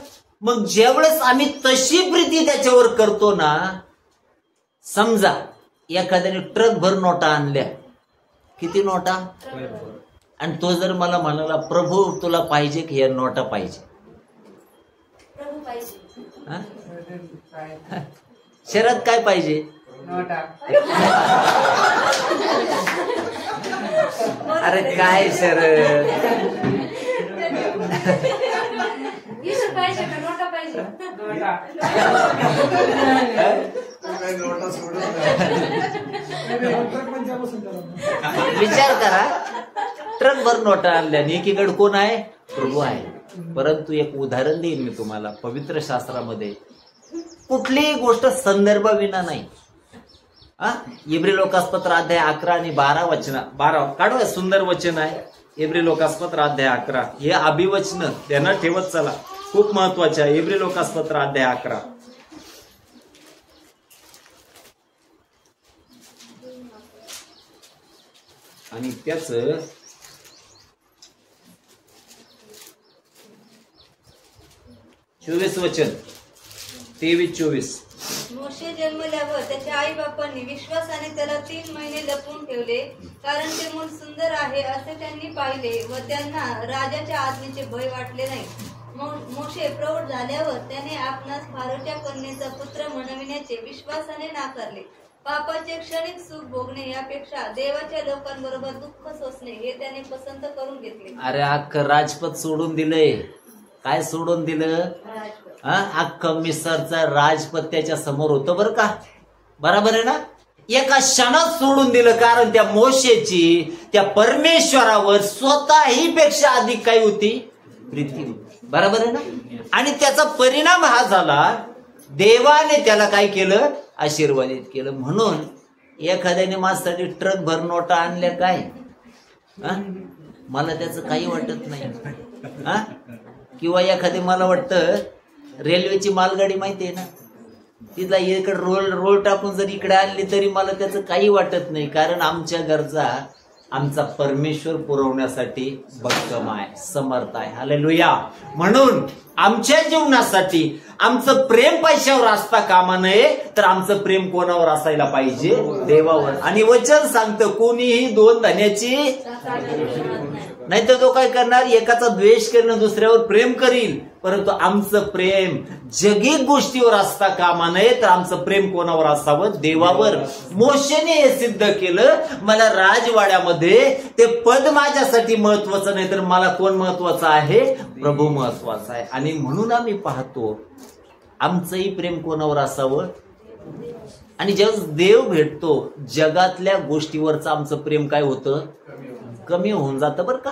मग ज्यावेळेस आम्ही तशी प्रीती त्याच्यावर करतो ना, समजा एखाद्याने ट्रक भर नोटा आणल्या. किती नोटा? आणि तो जर मला म्हणाला, प्रभू तुला पाहिजे की या नोटा पाहिजे? शरद काय पाहिजे? अरे काय शरद, विचार करा. ट्रक भर नोटा आणल्या, एकीकडे कोण आहे? प्रभू आहे. परंतु एक उदाहरण देईन मी तुम्हाला. पवित्र शास्त्रामध्ये कुठलीही गोष्ट संदर्भाविना नाही. इब्री लोकासपत्र अध्याय 11 आणि 12 वचन. 12 काढू, सुंदर वचन आहे. इब्री लोकासपत्र अध्याय 11. हे अभिवचन ध्यानात ठेवत चला, खूप महत्वाचे आहे. इब्री लोकासपत्र अध्याय 11. आणि त्याच 24 वचन, 23-24.
मोशे जन्मल्यावर त्याच्या आई बापांनी विश्वासाने त्याला 3 महिने लपवून ठेवले, कारण ते मूल सुंदर आहे असे त्यांनी पाहिले व त्यांना राजाच्या आज्ञेचे भय वाटले नाही. मोशे प्रौढ झाल्यावर त्याने आपणास फारोच्या कन्येचा पुत्र म्हणविण्याचे विश्वासाने नाकारले. पापाचे क्षणिक सुख भोगणे यापेक्षा देवाच्या लोकांबरोबर दुःख सोसणे हे त्याने पसंत करून घेतले.
अरे अख्खं राजपद सोडून दिलंय. काय सोडून दिलं? अख्खं मिसरचं राजपद त्याच्या समोर होतं बरं का. बरोबर आहे ना? एका क्षणात सोडून दिलं. कारण त्या मोशेची त्या परमेश्वरावर स्वतःही पेक्षा अधिक काय होती? प्रीती होती. बरोबर आहे ना? आणि त्याचा परिणाम हा झाला, देवाने त्याला काय केलं? आशीर्वादित केलं. म्हणून एखाद्याने माझ्यासाठी ट्रक भर नोटा आणल्या काय, मला त्याचं काही वाटत नाही. किंवा एखादी, मला वाटतं रेल्वेची मालगाडी माहिती आहे ना, तिला इकडे रोल टाकून जर इकडे आणली तरी मला त्याचं काही वाटत नाही. कारण आमच्या गरजा आमचा परमेश्वर पुरवण्यासाठी भक्कम आहे, समर्थ आहे. हालेलुया. म्हणून आमच्या जीवनासाठी आमचं प्रेम पैशावर असता कामा नये, तर आमचं प्रेम कोणावर असायला पाहिजे? देवावर. आणि वचन सांगतं, कोणीही 2 धन्याची नाही तर तो काय करणार? एकाचा द्वेष करणं, दुसऱ्यावर प्रेम करील. परंतु आमचं प्रेम जगी गोष्टीवर असता कामा नये, तर आमचं प्रेम कोणावर असावं? देवावर. मोशेने हे सिद्ध केलं. मला राजवाड्यामध्ये ते पद माझ्यासाठी महत्वाचं नाही, तर मला कोण महत्वाचं आहे? प्रभू महत्वाचा आहे. आणि म्हणून आम्ही पाहतो आमचंही प्रेम कोणावर असावं. आणि जेव्हा देव भेटतो, जगातल्या गोष्टीवरचं आमचं प्रेम काय होतं? कमी होऊन जातं बरं का.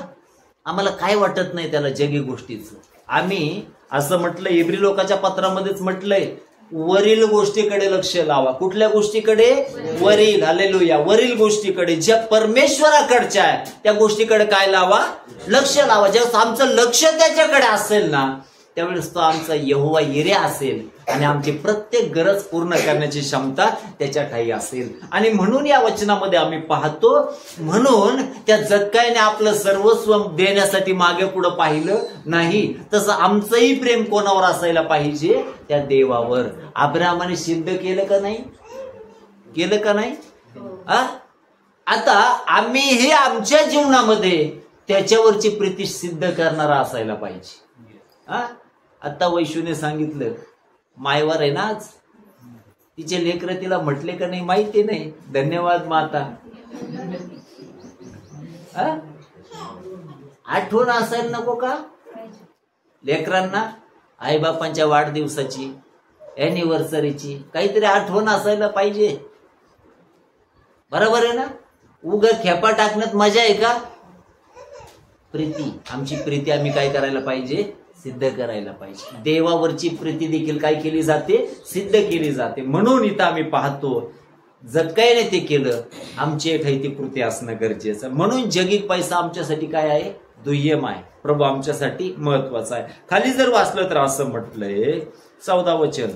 आम्हाला काय वाटत नाही त्याला जगी गोष्टीचं. आम्ही असं म्हटलं, इब्री लोकांच्या पत्रामध्येच म्हटलंय, वरील गोष्टीकडे लक्ष लावा. कुठल्या गोष्टीकडे? वरील. हालेलुया. वरील गोष्टीकडे, ज्या परमेश्वराकडच्या आहे त्या गोष्टीकडे काय लावा? लक्ष लावा. जेव्हा आमचं लक्ष त्याच्याकडे असेल ना, त्यावेळेस तो आमचा यहोवा यिरे असेल आणि आमची प्रत्येक गरज पूर्ण करण्याची क्षमता त्याच्या ठाई असेल. आणि म्हणून या वचनामध्ये आम्ही पाहतो, म्हणून त्या जक्काईने आपलं सर्वस्व देण्यासाठी मागे पुढे पाहिलं नाही. तसं आमचंही प्रेम कोणावर असायला पाहिजे? त्या देवावर. अब्राहामाने सिद्ध केलं का नाही? केलं का नाही? आता आम्हीही आमच्या जीवनामध्ये त्याच्यावरची प्रीती सिद्ध करणारा असायला पाहिजे. आता वैशूने सांगितलं, मायवर आहे ना आज, तिचे लेकरं तिला म्हटले का नाही माहिती नाही. धन्यवाद माता. आठवण असायला नको का लेकरांना? आईबापांच्या वाढदिवसाची, अॅनिव्हर्सरीची काहीतरी आठवण असायला पाहिजे. बरोबर आहे ना? उगा खेपा टाकण्यात मजा आहे का? प्रीती, आमची प्रीती आम्ही काय करायला पाहिजे? सिद्ध करायला पाहिजे. देवावरची प्रीती देखील काय केली जाते? सिद्ध केली जाते. म्हणून इथं आम्ही पाहतो जक्काईने ते केलं. आमची एक ती कृती असणं गरजेचं. म्हणून जगिक पैसा आमच्यासाठी काय आहे? दुय्यम आहे. प्रभू आमच्यासाठी महत्वाचा आहे. खाली जर वाचलं तर असं म्हटलंय 14 वचन,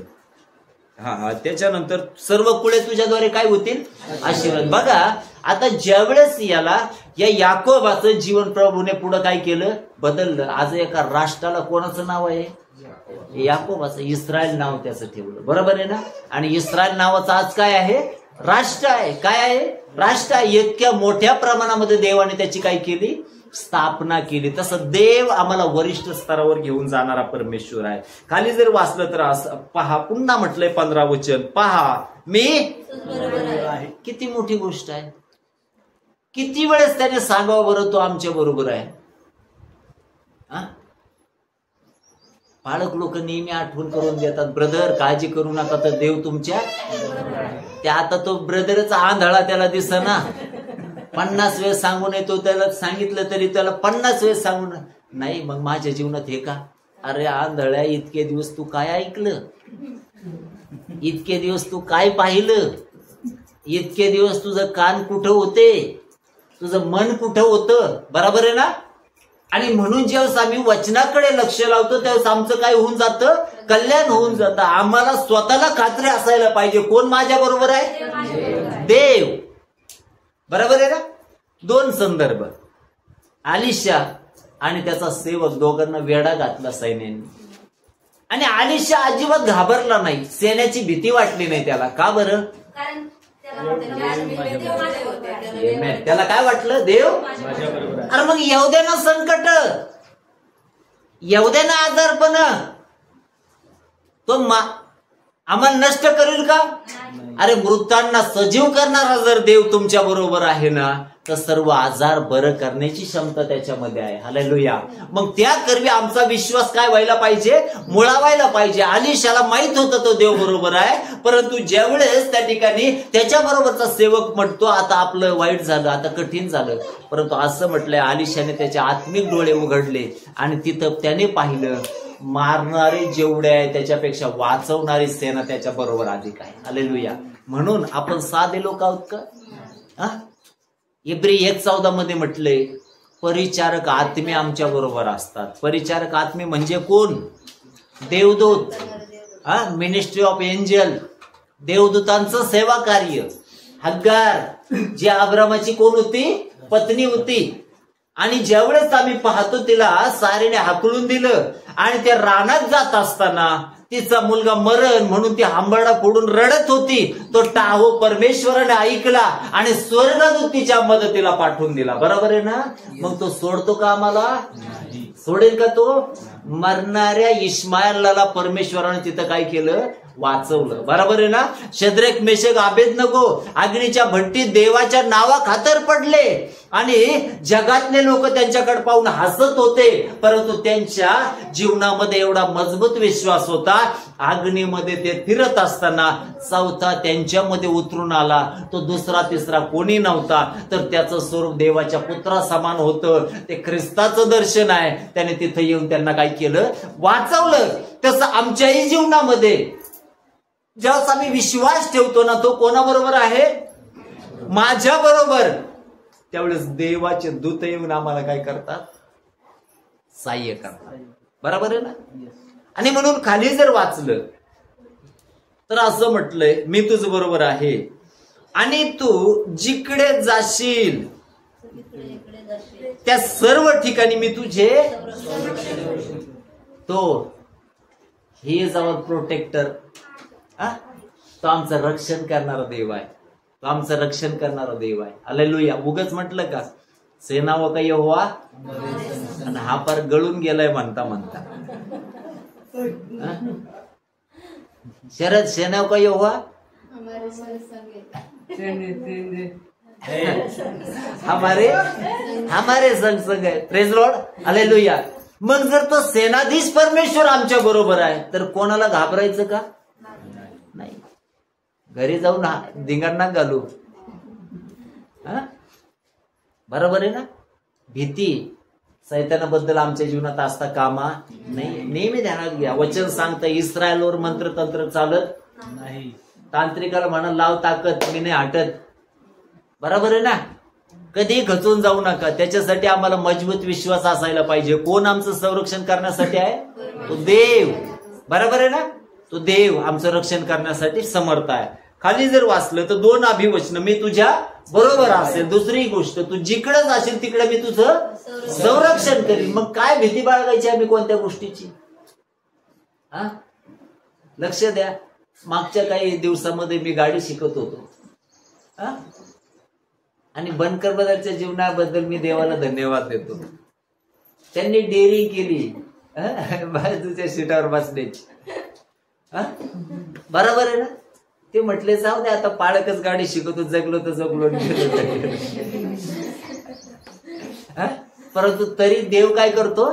त्याच्यानंतर सर्व कुळे तुझ्याद्वारे काय होतील? आशीर्वाद. बघा आता ज्यावेळेस या याकोबाचं जीवन प्रभूने पुढे काय केलं? बदललं. आज एका राष्ट्राला कोणाचं नाव आहे? याकोबाचं. इस्रायल नाव त्याचं ठेवलं. बरोबर आहे ना? आणि इस्रायल नावाचं आज काय आहे? राष्ट्र आहे. काय आहे? राष्ट्र आहे. इतक्या मोठ्या प्रमाणामध्ये देवाने त्याची काय केली? स्थापना केली. तसं देव आम्हाला वरिष्ठ स्तरावर घेऊन जाणारा परमेश्वर आहे. खाली जर वाचलं तर असं पहा, पुन्हा म्हटलंय 15 वचन, पहा मी किती मोठी गोष्ट आहे. किती वेळेस त्याने सांगावं बरं तो आमच्या बरोबर आहे. पालक लोक नेहमी आठवण करून देतात, ब्रदर काळजी करू नका, तर देव तुमच्या. त्या आता तो ब्रदरचा आंधळा त्याला दिसना. 50 वेळेस सांगून येतो, त्याला सांगितलं तरी त्याला 50 वेळेस सांगून नाही. मग माझ्या जीवनात हे का? अरे आंधळ्या, इतके दिवस तू काय ऐकलं? इतके दिवस तू काय पाहिलं? इतके दिवस तुझं कान कुठं होते? तुझं मन कुठं होतं? बरोबर आहे ना? आणि म्हणून जेव्हा आम्ही वचनाकडे लक्ष लावतो तेव्हा आमचं काय होऊन जातं? कल्याण होऊन जातं. आम्हाला स्वतःला खात्री असायला पाहिजे, कोण माझ्या बरोबर आहे? देव. बरोबर आहे ना? 2 संदर्भ, आलिशा आणि त्याचा सेवक, दोघांना वेढा घातला सैन्याने. आणि आलिशा अजिबात घाबरला नाही. सेनेची भीती वाटली नाही त्याला. का बरं? त्याला काय वाटलं? देव. अरे मग येऊ दे ना संकट, येऊ दे ना आजारपण, तो आम्हाला नष्ट करेल का? अरे मृतांना सजीव करणारा जर देव तुमच्या बरोबर आहे ना, तर सर्व आजार बरं करण्याची क्षमता त्याच्यामध्ये आहे. हालेलुया. मग त्या करवी आमचा विश्वास काय व्हायला पाहिजे? मुळावायला पाहिजे. आलिशाला माहित होतं तो देव बरोबर आहे, परंतु ज्यावेळेस त्या ठिकाणी त्याच्या बरोबरचा सेवक म्हणतो आता आपलं वाईट झालं, आता कठीण झालं, परंतु असं म्हटलंय आलिशाने त्याचे आत्मिक डोळे उघडले आणि तिथं त्याने पाहिलं मारणारे जेवढे आहे त्याच्यापेक्षा वाचवणारी सेना त्याच्या बरोबर अधिक आहे. हालेलुया. म्हणून आपण साधे लोक आहोत का? इब्री 1:14 मध्ये म्हटले परिचारक आत्मे आमच्या बरोबर असतात. परिचारक आत्मे म्हणजे कोण? देवदूत, मिनिस्ट्री ऑफ एंजल, देवदूतांचं सेवा कार्य. हग्गार जी अब्रामाची कोण होती? पत्नी होती. आणि ज्यावेळेस आम्ही पाहतो तिला सारेने हाकलून दिलं आणि त्या रानात जात असताना तिचा मुलगा मरण म्हणून ती हांबरडा फोडून रडत होती. तो टाहो परमेश्वराने ऐकला आणि स्वर्गदूत तिच्या मदतीला पाठवून दिला. बरोबर आहे ना? मग तो सोडतो का आम्हाला? सोडेल का तो? मरणाऱ्या इस्माईलला परमेश्वराने तिथं काय केलं? वाचवलं. बरोबर आहे ना? शद्रेक मेशक अबेदnego अग्नीच्या भट्टीत देवाच्या नावाखातर पडले आणि जगातले लोक त्यांच्याकडे पाहून हसत होते, परंतु त्यांच्या जीवनामध्ये एवढा मजबूत विश्वास होता. अग्नीमध्ये ते फिरत असताना चौथा त्यांच्यामध्ये उतरून आला. तो दुसरा तिसरा कोणी नव्हता, तर त्याचं स्वरूप देवाच्या पुत्रा समान होतं. ते ख्रिस्ताचं दर्शन आहे. त्याने तिथं येऊन त्यांना काय केलं? वाचवलं. तसं आमच्याही जीवनामध्ये ज्यावेळेस आम्ही विश्वास ठेवतो ना, तो कोणाबरोबर आहे? माझ्या बरोबर. त्यावेळेस देवाचे दूत येऊन आम्हाला काय करतात? सहाय्य करतात. बरोबर आहे ना? आणि म्हणून खाली जर वाचलं तर असं म्हटलंय, मी तुझ बरोबर आहे आणि तू जिकडे जाशील त्या सर्व ठिकाणी मी तुझे तो ही इज आवर प्रोटेक्टर. तो आमचं रक्षण करणारा देव आहे. तो आमचं रक्षण करणारा देव आहे. हालेलुया. उगाच म्हटलं का सेनाव का यहोवा, आणि हा पार गळून गेलाय म्हणता म्हणता. शरद सेनाव का यहोवा हमारे संग संग आहे. Praise Lord. हालेलुया. मग जर तो सेनाधीश परमेश्वर आमच्या बरोबर आहे तर कोणाला घाबरायचं का? नाही. घरी जाऊन धिंगाणा घालू. बरोबर आहे ना? भीती सैतानाबद्दल आमच्या जीवनात असता कामा नाही. नेहमी ध्यानात घ्या. वचन सांगतं इस्रायलवर मंत्र तंत्र चालत नाही. तांत्रिकाला म्हणा लाव ताकद, मी नाही हटत. बरोबर आहे ना? कधी खचून जाऊ नका. त्याच्यासाठी आम्हाला मजबूत विश्वास असायला पाहिजे. कोण आमचं संरक्षण करण्यासाठी आहे? तो देव. बरोबर आहे ना? तो देव आमचं रक्षण करण्यासाठी समर्थ आहे. खाली जर वाचलं तर 2 अभिवचन, मी तुझ्या बरोबर असेल. दुसरी गोष्ट, तू जिकडे जाशील तिकडे मी तुझं संरक्षण करीन. मग काय भीती बाळगायची आम्ही कोणत्या गोष्टीची? लक्ष द्या. मागच्या काही दिवसामध्ये मी गाडी शिकत होतो आणि बनकर बदलच्या जीवनाबद्दल मी देवाला धन्यवाद देतो. त्यांनी डेअरिंग केली बाजूच्या सीटावर बसण्याची. बरोबर आहे ना? ते म्हटले जाऊ दे आता, पाळकच गाडी शिकवतो, जगलो तर जगलो. परंतु तरी देव काय करतो?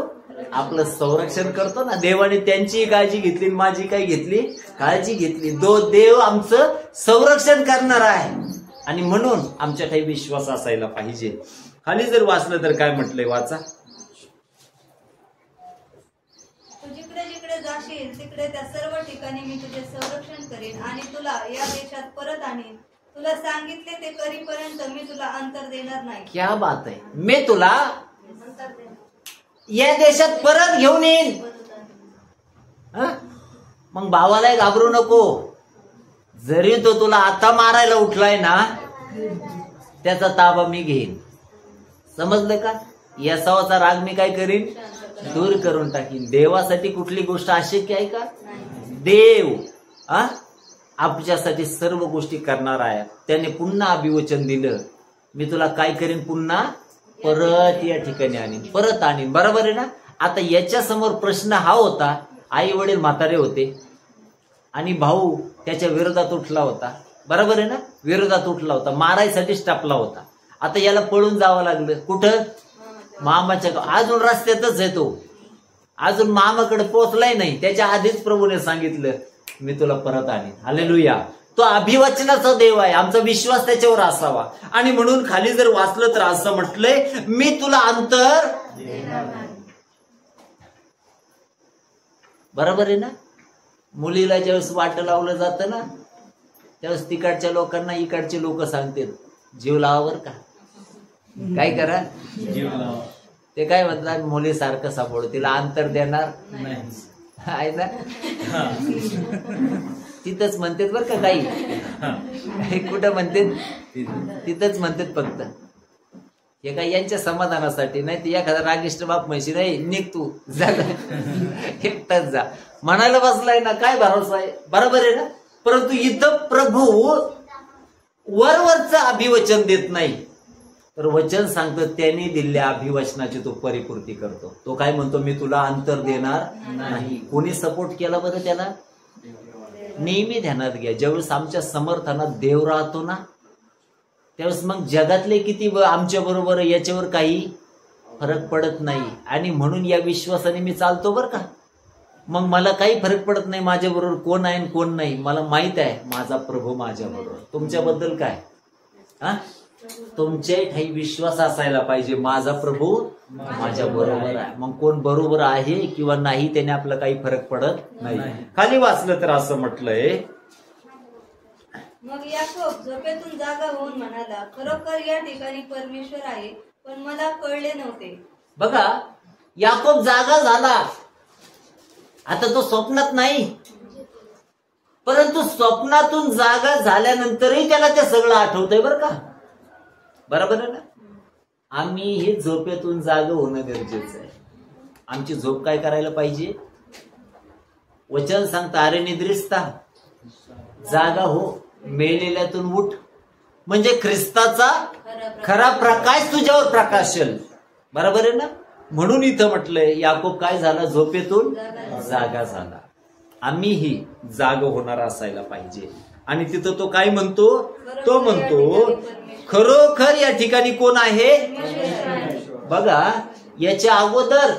आपलं संरक्षण करतो ना. देवाने त्यांची काळजी घेतली, माझी काय घेतली? काळजी घेतली. देव आमचं संरक्षण करणार आहे आणि म्हणून आमच्या काही विश्वास असायला पाहिजे. खाली जर वाचलं तर काय म्हटलंय? वाचा.
जिकडे जिकडे जाशील तिकडे त्या सर्व ठिकाणी मी तुझे संरक्षण करेन आणि तुला या देशात परत आणीन. तुला सांगितले ते करीपर्यंत मी तुला अंतर देणार नाही.
क्या बात आहे. मी तुला या देशात परत घेऊन येईन. मग भावालाही घाबरू नको. जरी तो तुला आता मारायला उठलाय ना, त्याचा ताबा मी घेईन. समजलं का? येसावाचा राग मी काय करीन? दूर करून टाकीन. देवासाठी कुठली गोष्ट अशक्य आहे का? देव आपल्यासाठी सर्व गोष्टी करणार आहे. त्याने पुन्हा अभिवचन दिलं, मी तुला काय करीन? पुन्हा परत या ठिकाणी आणीन, परत आणीन. बरोबर आहे ना? आता याच्या समोर प्रश्न हा होता, आई वडील म्हातारे होते आणि भाऊ त्याच्या विरोधात उठला होता. बरोबर आहे ना? विरोधात उठला होता, मारायसाठीच टापला होता. आता याला पळून जावं लागलं. कुठं? मामाच्या. अजून रस्त्यातच आहे तो, अजून मामाकडे पोहोचलाय नाही. त्याच्या आधीच प्रभूने सांगितलं, मी तुला परत आणीन. हालेलुया. तो अभिवचनाचा देव आहे. आमचा विश्वास त्याच्यावर असावा. आणि म्हणून खाली जर वाचलं तर असं म्हटलंय, मी तुला अंतर. बरोबर आहे ना? मुलीला ज्यावेळेस वाट लावलं जातं ना, त्यावेळेस तिकडच्या लोकांना इकडचे लोक सांगतात जीव लावावर का, काय करा जीव लावा. ते काय म्हणतात, मुलीसारखं सापडू, तिला अंतर देणार नाही आहे ना. तिथंच म्हणतात बरं का काही, कुठं म्हणतात तिथंच म्हणतात फक्त. हे काय यांच्या समाधानासाठी नाही, ते एखादा रागिष्ट बाप म्हशी नाही, निघ तू झालं एकटाच जा म्हणायला बसलाय ना, काय भरोसा आहे. बरोबर आहे ना? परंतु इथं प्रभू वरवरचं अभिवचन देत नाही, तर वचन सांगतो त्यांनी दिलेल्या अभिवचनाची तो परिपूर्ती करतो. तो काय म्हणतो, मी तुला अंतर देणार नाही. कोणी सपोर्ट केला बरं त्याला? नेहमी ध्यानात घ्या, ज्यावेळेस आमच्या समर्थनात देव राहतो ना, त्यावेळेस मग जगातले किती आमच्या बरोबर याच्यावर काही फरक पडत नाही. आणि म्हणून या विश्वासाने मी चालतो बरं का. मग मला काही फरक पडत नाही माझ्या बरोबर कोण आहे कोण नाही. मला माहित आहे माझा प्रभू माझ्या बरोबर. तुमच्याबद्दल काय? तुमच्याही ठाई विश्वास असायला पाहिजे, माझा प्रभू माझ्या बरोबर आहे. मग कोण बरोबर आहे किंवा नाही त्याने आपला काही फरक पडत नाही. खाली वाचलं तर असं म्हटलंय,
मग याकोब झोपेतून जागा होऊन म्हणाला, खरोखर या ठिकाणी परमेश्वर आहे, पण मला कळले नव्हते.
बघा, याकोब जागा झाला. आता तो स्वप्नात नाही, परंतु स्वप्नातून जागा झाल्यानंतरही त्याला ते सगळं आठवतंय बरं का. बरोबर आहे ना. आम्ही हे झोपेतून जागा होणं गरजेचं आहे. आमची झोप काय करायला पाहिजे? वचन सांगता, अरे निद्रिस्ता जागा हो, मेलेल्यातून उठ. म्हणजे ख्रिस्ताचा खरा प्रकाश तुझ्यावर प्रकाशेल. बरोबर आहे ना. म्हणून इथं म्हटलंय याकोब काय झाला? झोपेतून जागा झाला. आम्हीही जाग होणार असायला पाहिजे. आणि तिथं तो काय म्हणतो? तो म्हणतो खरोखर या ठिकाणी कोण आहे? बघा, याच्या अगोदर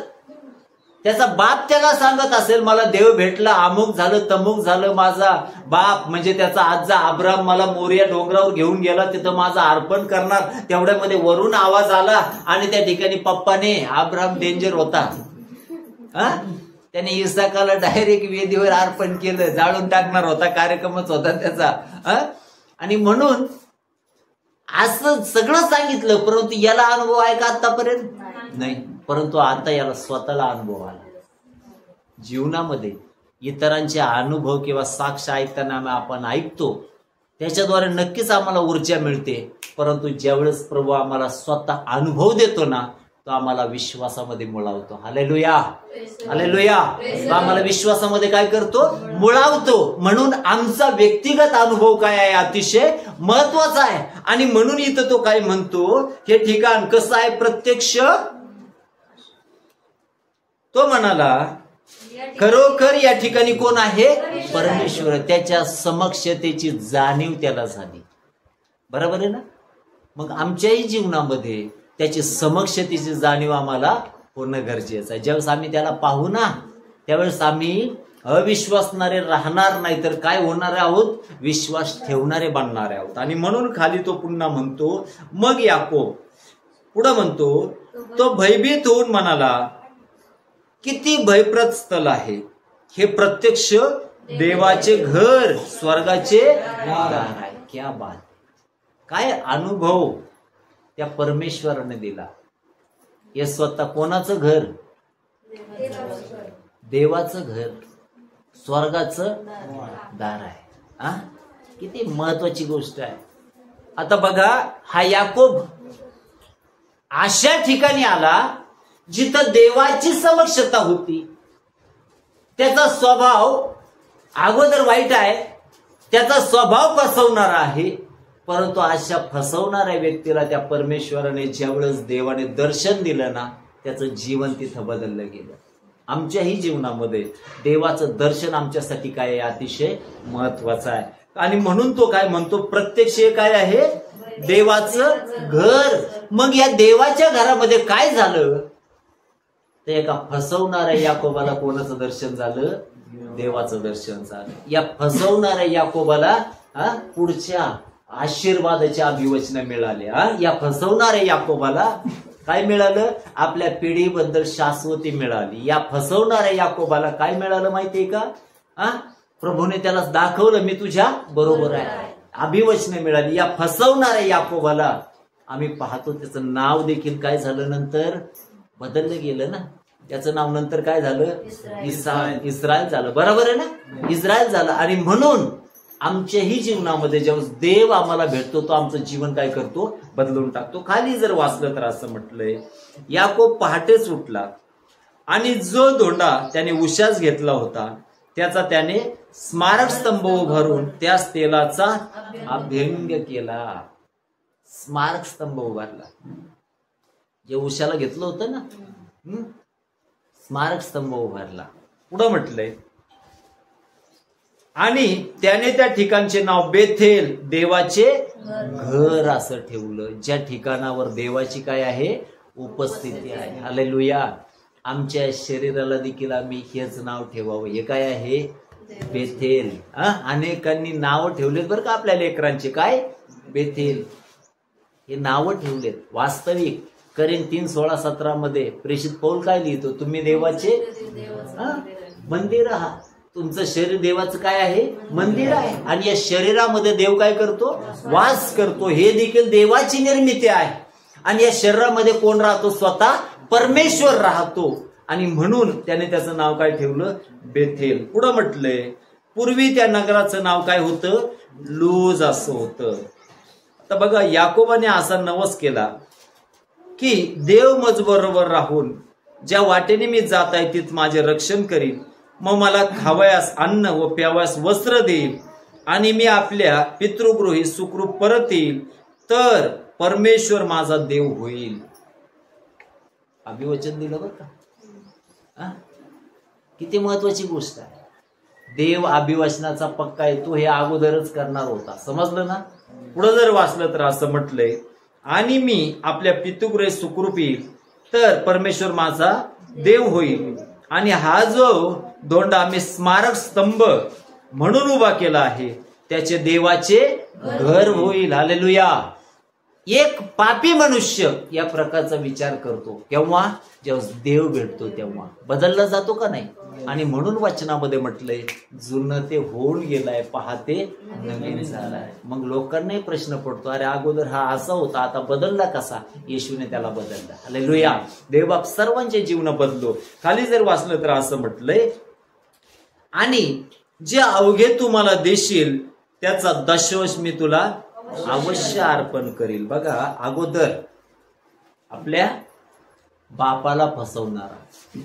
त्याचा बाप त्याला सांगत असेल, मला देव भेटला, अमुक झालं तमुक झालं. माझा बाप म्हणजे त्याचा आजा अब्राम मला मोरिया डोंगरावर घेऊन गेला, तिथं माझं अर्पण करणार. तेवढ्यामध्ये वरून आवाज आला आणि त्या ठिकाणी पप्पाने, अब्राम डेंजर होता, त्याने इसाकाला डायरेक्ट वेदीवर अर्पण केलं, जाळून टाकणार होता, कार्यक्रमच होता त्याचा. आणि म्हणून असं सगळं सांगितलं, परंतु याला अनुभव आहे का आतापर्यंत? नाही. परंतु आता याला स्वतःला अनुभव आला. जीवनामध्ये इतरांचे अनुभव किंवा साक्ष ऐकताना आपण ऐकतो, त्याच्याद्वारे नक्कीच आम्हाला ऊर्जा मिळते. परंतु ज्यावेळेस प्रभू आम्हाला स्वतः अनुभव देतो ना, तो आम्हाला विश्वासामध्ये मुळावतो. Hallelujah, hallelujah. आम्हाला विश्वासामध्ये काय करतो? मुळावतो. म्हणून आमचा व्यक्तिगत अनुभव काय आहे? अतिशय महत्वाचा आहे. आणि म्हणून इथं तो काय म्हणतो, हे ठिकाण कसं आहे? प्रत्यक्ष. तो म्हणाला खरोखर या ठिकाणी कोण आहे? परमेश्वर. त्याच्या समक्षतेची जाणीव त्याला झाली. बरोबर आहे ना. मग आमच्याही जीवनामध्ये त्याची समक्षतेची जाणीव आम्हाला होणं गरजेचं आहे. ज्यावेळेस आम्ही त्याला पाहू ना, त्यावेळेस आम्ही अविश्वासणारे राहणार नाही, तर काय होणार आहोत? विश्वास ठेवणारे बनणारे आहोत. आणि म्हणून खाली तो पुन्हा म्हणतो, मग याकोब पुढे म्हणतो, तो भयभीत होऊन म्हणाला, किती भयप्रद स्थळ आहे हे, प्रत्यक्ष देवाचे घर, स्वर्गाचे दार आहे. क्या बात. काय अनुभव त्या परमेश्वराने दिला. हे स्वतः कोणाचं घर? देवाचं घर, स्वर्गाचं दार आहे. किती महत्वाची गोष्ट आहे. आता बघा, हा याकोब अशा ठिकाणी आला जिथं देवाची समक्षता होती. त्याचा स्वभाव अगोदर वाईट आहे, त्याचा स्वभाव फसवणारा आहे. परंतु अशा फसवणाऱ्या व्यक्तीला त्या परमेश्वराने ज्यावेळेस देवाने दर्शन दिलं ना, त्याचं जीवन तिथं बदललं गेलं. आमच्याही जीवनामध्ये देवाचं दर्शन आमच्यासाठी काय आहे? अतिशय महत्वाचं आहे. आणि म्हणून तो काय म्हणतो? प्रत्यक्ष काय आहे? देवाचं घर. मग या देवाच्या घरामध्ये काय झालं? तर एका फसवणाऱ्या याकोबाला कोणाचं दर्शन झालं? देवाचं दर्शन झालं. या फसवणाऱ्या याकोबाला पुढच्या आशीर्वादाची अभिवचनं मिळाली. या फसवणाऱ्या याकोबाला काय मिळालं? आपल्या पिढीबद्दल शाश्वती मिळाली. या फसवणाऱ्या याकोबाला काय मिळालं माहितीये का? प्रभूने त्याला दाखवलं, मी तुझ्या बरोबर आहे. अभिवचनं मिळाली. या फसवणाऱ्या याकोबाला आम्ही पाहतो त्याचं नाव देखील काय झालं? नंतर बदललं गेलं ना. त्याचं नाव नंतर काय झालं? इस्रायल झालं. बरोबर आहे ना. इस्रायल झालं. आणि म्हणून आमच्याही जीवनामध्ये जेव्हा देव आम्हाला भेटतो, तो आमचं जीवन काय करतो? बदलून टाकतो. खाली जर वाचलं तर असं म्हटलंय, याकोब पहाटेच उठला आणि जो धोंडा त्याने उशास घेतला होता त्याचा त्याने स्मारक स्तंभ उभारून त्यास तेलाचा अभ्यंग केला. स्मारक स्तंभ उभारला. जे उशाला घेतलं होतं ना, स्मारक स्तंभ उभारला. पुढं म्हटलंय, आणि त्याने त्या ठिकाणचे नाव बेथेल, देवाचे घर असं ठेवलं, ज्या ठिकाणावर देवाची काय आहे, उपस्थिती आहे. हालेलुया. आमच्या शरीराला देखील आम्ही हेच नाव ठेवावं. हे काय आहे, बेथेल. अनेकांनी नाव ठेवलेत बरं का आपल्या लेकरांचे, काय बेथेल हे नावं ठेवलेत. वास्तविक करीन 3:16-17 मध्ये प्रेषित पौल काय लिहितो, तुम्ही देवाचे मंदिर आहात. तुमचं शरीर देवाचं काय आहे, मंदिर आहे. आणि या शरीरामध्ये देव काय करतो, वास करतो. हे देखील देवाची निर्मिती आहे. आणि या शरीरामध्ये कोण राहतो, स्वतः परमेश्वर राहतो. आणि म्हणून त्याने त्याचं नाव काय ठेवलं, बेथेल. पुढं म्हटलंय, पूर्वी त्या नगराचं नाव काय होतं, लूज असं होतं. आता बघा, याकोबाने असा नवस केला की देव माझबरोबर राहून ज्या वाटेने मी जात आहे तिथं माझे रक्षण करीन. मग मला खावयास अन्न व प्यावयास वस्त्र देईल आणि मी आपल्या पितृगृही सुखरूप परत येईल, तर परमेश्वर माझा देव होईल. अभिवचन दिलं बरं का. किती महत्वाची गोष्ट आहे. देव अभिवचनाचा पक्का येतो हे अगोदरच करणार होता. समजलं ना. पुढं जर वाचलं तर असं म्हटलंय, आणि मी आपल्या पितृगृही सुखरूप येईल, तर परमेश्वर माझा देव होईल. आणि हा जो दोंडा आम्ही स्मारक स्तंभ म्हणून उभा केला आहे, त्याचे देवाचे घर होईल. हालेलुया. एक पापी मनुष्य या प्रकारचा विचार करतो केव्हा, जेव्हा देव भेटतो तेव्हा. बदलला जातो का नाही. आणि म्हणून वचनामध्ये म्हटलंय, जुनं ते होऊन गेलाय, पहाते नवीन झालाय. मग लोकांनाही प्रश्न पडतो, अरे अगोदर हा असा होता, आता बदलला कसा. येशूने त्याला बदलला. हालेलुया. देवबाप सर्वांचे जीवन बदलो. खाली जर वाचलं तर असं म्हटलंय, आणि जे अवघे तू मला देशील त्याचा दशवंश मी तुला अवश्य अर्पण करील. बघा, अगोदर आपल्या बापाला फसवणारा,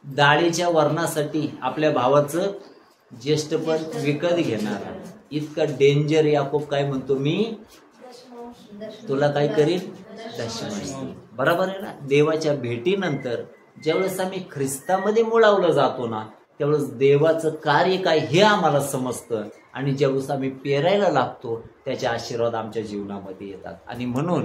डाळीच्या वर्णासाठी आपल्या भावाचं ज्येष्ठपण विकत घेणारा, इतका डेंजर याकोब काय म्हणतो, मी तुला काय करीन, दशवंश. बरोबर आहे ना. देवाच्या भेटीनंतर ज्यावेळेस आम्ही ख्रिस्तामध्ये मुळावलं जातो ना, त्यावेळेस देवाचं कार्य काय हे आम्हाला समजतं. आणि ज्यावेळेस आम्ही पेरायला लागतो त्याचे आशीर्वाद आमच्या जीवनामध्ये येतात. आणि म्हणून